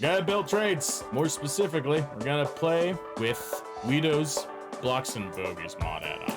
Gotta build traits. More specifically, we're gonna play with Weido's Blocks and Bogies mod add-on.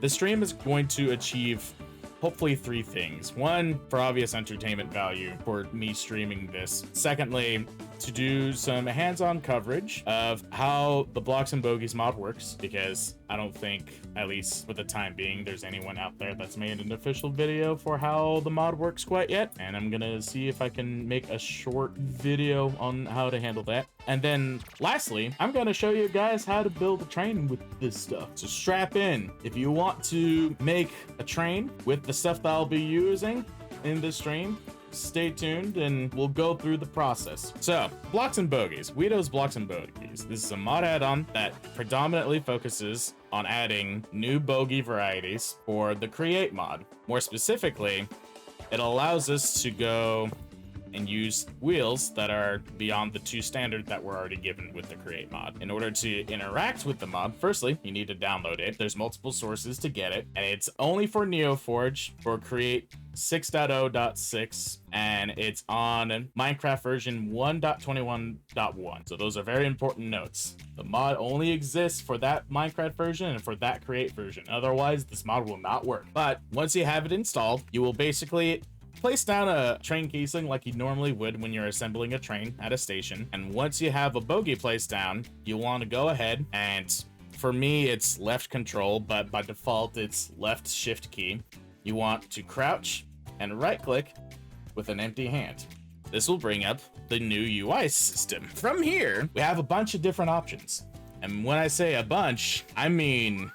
The stream is going to achieve hopefully 3 things. 1, for obvious entertainment value for me streaming this. Secondly, to do some hands-on coverage of how the Blocks and Bogies mod works, because I don't think, at least for the time being, there's anyone out there that's made an official video for how the mod works quite yet. And I'm gonna see if I can make a short video on how to handle that. And then lastly, I'm gonna show you guys how to build a train with this stuff. So strap in. If you want to make a train with the stuff that I'll be using in this stream, stay tuned and we'll go through the process. So, Blocks and Bogies. Weido's Blocks and Bogies. This is a mod add-on that predominantly focuses on adding new bogey varieties for the Create mod. More specifically, it allows us to go and use wheels that are beyond the 2 standard that were already given with the Create mod. In order to interact with the mod, firstly, you need to download it. There's multiple sources to get it, and it's only for NeoForge for Create 6.0.6, and it's on Minecraft version 1.21.1. So those are very important notes. The mod only exists for that Minecraft version and for that Create version. Otherwise, this mod will not work. But once you have it installed, you will basically place down a train casing like you normally would when you're assembling a train at a station. And once you have a bogey placed down, you want to go ahead and, for me, it's left control, but by default, it's left shift key. You want to crouch and right click with an empty hand. This will bring up the new UI system. From here, we have a bunch of different options. And when I say a bunch, I mean,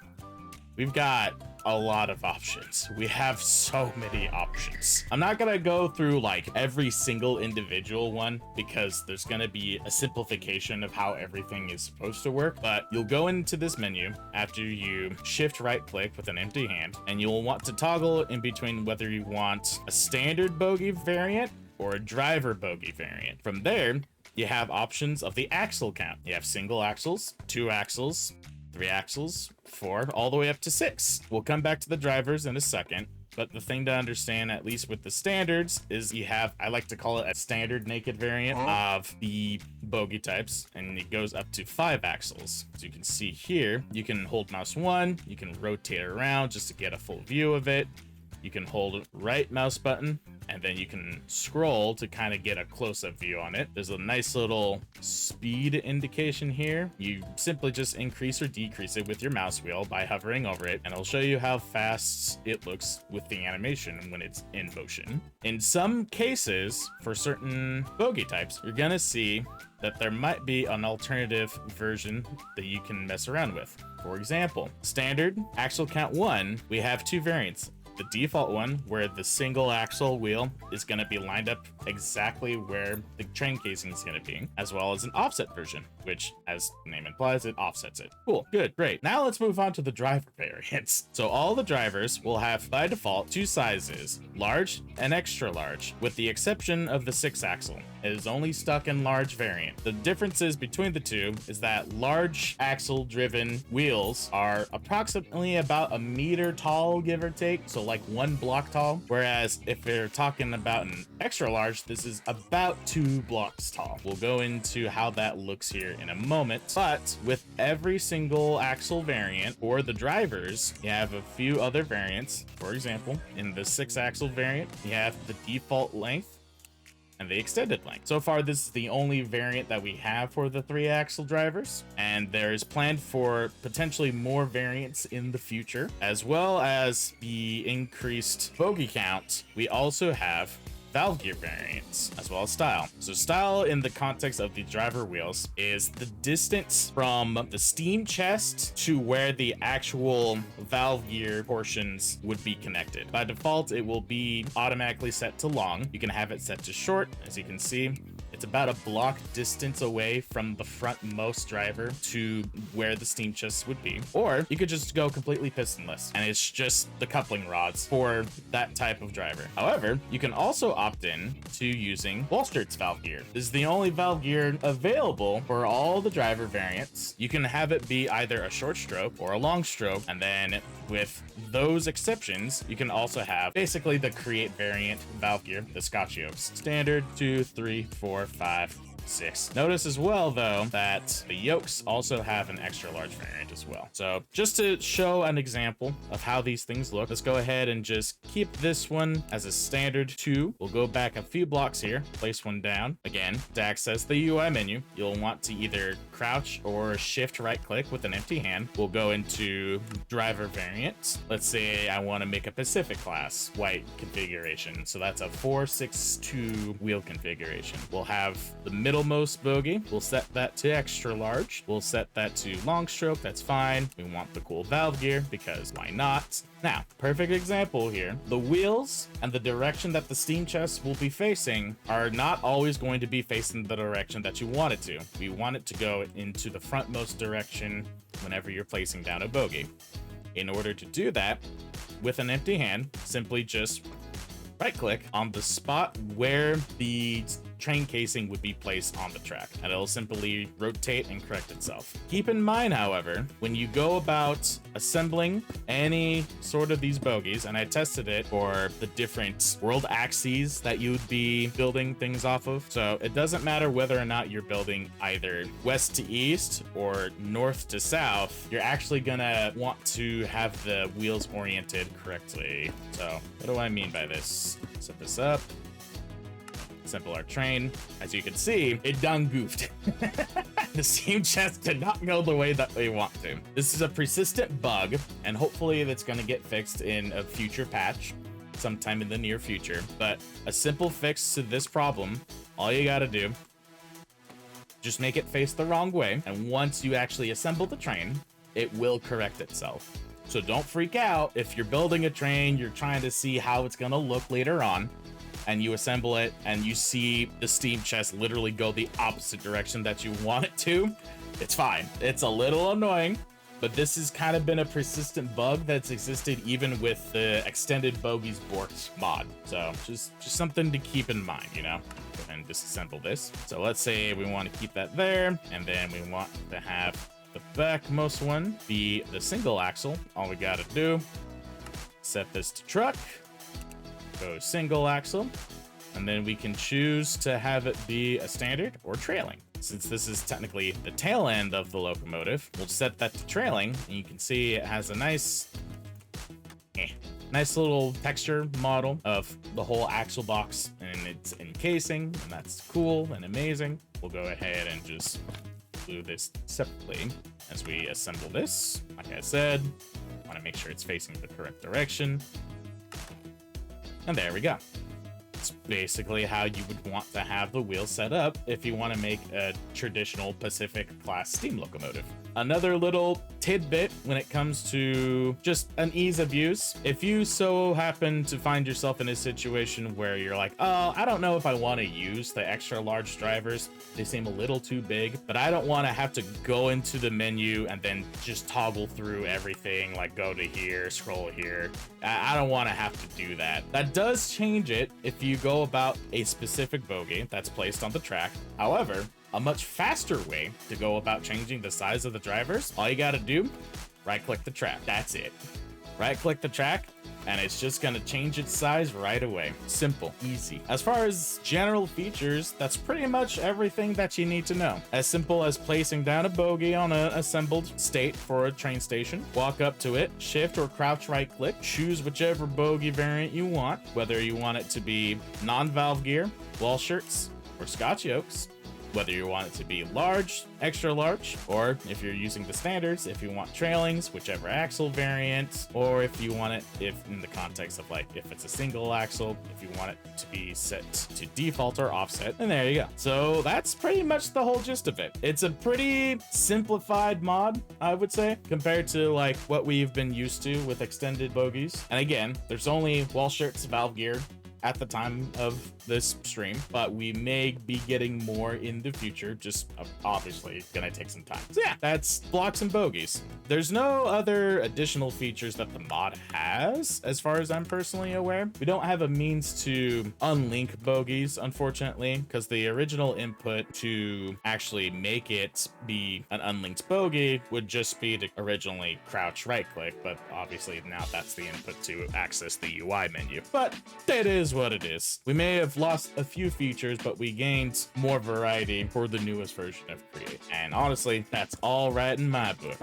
we've got a lot of options. We have so many options. I'm not gonna go through like every single individual one because there's gonna be a simplification of how everything is supposed to work, but you'll go into this menu after you shift right click with an empty hand, and you'll want to toggle in between whether you want a standard bogey variant or a driver bogey variant. From there, you have options of the axle count. You have single axles, 2 axles, 3 axles, 4, all the way up to 6. We'll come back to the drivers in a second, but the thing to understand, at least with the standards, is you have, I like to call it a standard naked variant of the bogey types, and it goes up to 5 axles. So you can see here, you can hold mouse 1, you can rotate around just to get a full view of it. You can hold right mouse button, and then you can scroll to kind of get a close-up view on it. There's a nice little speed indication here. You simply just increase or decrease it with your mouse wheel by hovering over it, and it'll show you how fast it looks with the animation when it's in motion. In some cases, for certain bogey types, you're gonna see that there might be an alternative version that you can mess around with. For example, standard axle count 1, we have 2 variants. The default one, where the single axle wheel is going to be lined up exactly where the train casing is going to be, as well as an offset version, which, as the name implies, it offsets it. Cool, good, great. Now let's move on to the driver variants. So all the drivers will have, by default, 2 sizes, large and extra large, with the exception of the 6 axle. It is only stuck in large variant. The differences between the two is that large axle driven wheels are approximately about 1 meter tall, give or take, so like 1 block tall, whereas if you're talking about an extra large, this is about 2 blocks tall. We'll go into how that looks here in a moment, but with every single axle variant for the drivers, you have a few other variants. For example, in the 6 axle variant, you have the default length and the extended length. So far, this is the only variant that we have for the 3 axle drivers, and there is planned for potentially more variants in the future, as well as the increased bogey count. We also have valve gear variants, as well as style. So style in the context of the driver wheels is the distance from the steam chest to where the actual valve gear portions would be connected. By default, it will be automatically set to long. You can have it set to short, as you can see. It's about a block distance away from the frontmost driver to where the steam chest would be. Or you could just go completely pistonless, and it's just the coupling rods for that type of driver. However, you can also opt in to using Wolstert's valve gear. This is the only valve gear available for all the driver variants. You can have it be either a short stroke or a long stroke, and then with those exceptions, you can also have basically the create variant valve gear, the Scotch yokes. Standard, 2, 3, 4, 5, 6. Notice as well, though, that the yokes also have an extra large variant as well. So just to show an example of how these things look, let's go ahead and just keep this one as a standard 2. We'll go back a few blocks here, place one down. Again, to access the UI menu, you'll want to either crouch or shift right click with an empty hand. We'll go into driver variants. Let's say I want to make a Pacific class white configuration. So that's a 462 wheel configuration. We'll have the middlemost bogie. We'll set that to extra large. We'll set that to long stroke. That's fine. We want the cool valve gear because why not? Now, perfect example here. The wheels and the direction that the steam chest will be facing are not always going to be facing the direction that you want it to. We want it to go into the frontmost direction whenever you're placing down a bogie. In order to do that, with an empty hand, simply just right click on the spot where the train casing would be placed on the track, and it'll simply rotate and correct itself. Keep in mind, however, when you go about assembling any sort of these bogies, and I tested it for the different world axes that you would be building things off of, so it doesn't matter whether or not you're building either west to east or north to south, you're actually gonna want to have the wheels oriented correctly. So what do I mean by this? Set this up. Assemble our train. As you can see, it done goofed. The steam chest did not go the way that we want to. This is a persistent bug, and hopefully that's going to get fixed in a future patch sometime in the near future. But a simple fix to this problem, all you got to do, just make it face the wrong way, and once you actually assemble the train, it will correct itself. So don't freak out if you're building a train, you're trying to see how it's going to look later on, and you assemble it and you see the steam chest literally go the opposite direction that you want it to. It's fine. It's a little annoying, but this has kind of been a persistent bug that's existed even with the extended Bogies mod. So just something to keep in mind, you know. Go ahead and disassemble this. So let's say we want to keep that there, and then we want to have the backmost one be the single axle. All we got to do, set this to truck, go single axle, and then we can choose to have it be a standard or trailing. Since this is technically the tail end of the locomotive, we'll set that to trailing, and you can see it has a nice little texture model of the whole axle box and its encasing, and that's cool and amazing. We'll go ahead and just glue this separately as we assemble this. Like I said, want to make sure it's facing the correct direction. And there we go. It's basically how you would want to have the wheel set up if you want to make a traditional Pacific class steam locomotive. Another little tidbit when it comes to just an ease of use. If you so happen to find yourself in a situation where you're like, oh, I don't know if I want to use the extra large drivers. They seem a little too big, but I don't want to have to go into the menu and then just toggle through everything, like go to here, scroll here. I don't want to have to do that. That does change it if you go about a specific bogie that's placed on the track. However, a much faster way to go about changing the size of the drivers, all you gotta do, right click the track. That's it. Right click the track, and it's just gonna change its size right away. Simple, easy. As far as general features, that's pretty much everything that you need to know. As simple as placing down a bogie on an assembled state for a train station, walk up to it, shift or crouch right click, choose whichever bogie variant you want, whether you want it to be non-valve gear, wall shirts, or Scotch yokes, whether you want it to be large, extra large, or if you're using the standards, if you want trailings, whichever axle variant, or if you want it, if in the context of like, if it's a single axle, if you want it to be set to default or offset, and there you go. So that's pretty much the whole gist of it. It's a pretty simplified mod, I would say, compared to like what we've been used to with extended bogies. And again, there's only wall shirts, valve gear, at the time of this stream, but we may be getting more in the future. Just obviously gonna take some time. So yeah, that's blocks and bogies. There's no other additional features that the mod has, as far as I'm personally aware. We don't have a means to unlink bogies, unfortunately, because the original input to actually make it be an unlinked bogey would just be to originally crouch right click, but obviously now that's the input to access the UI menu. But it is what it is. We may have lost a few features, but we gained more variety for the newest version of Create. And honestly, that's all right in my book.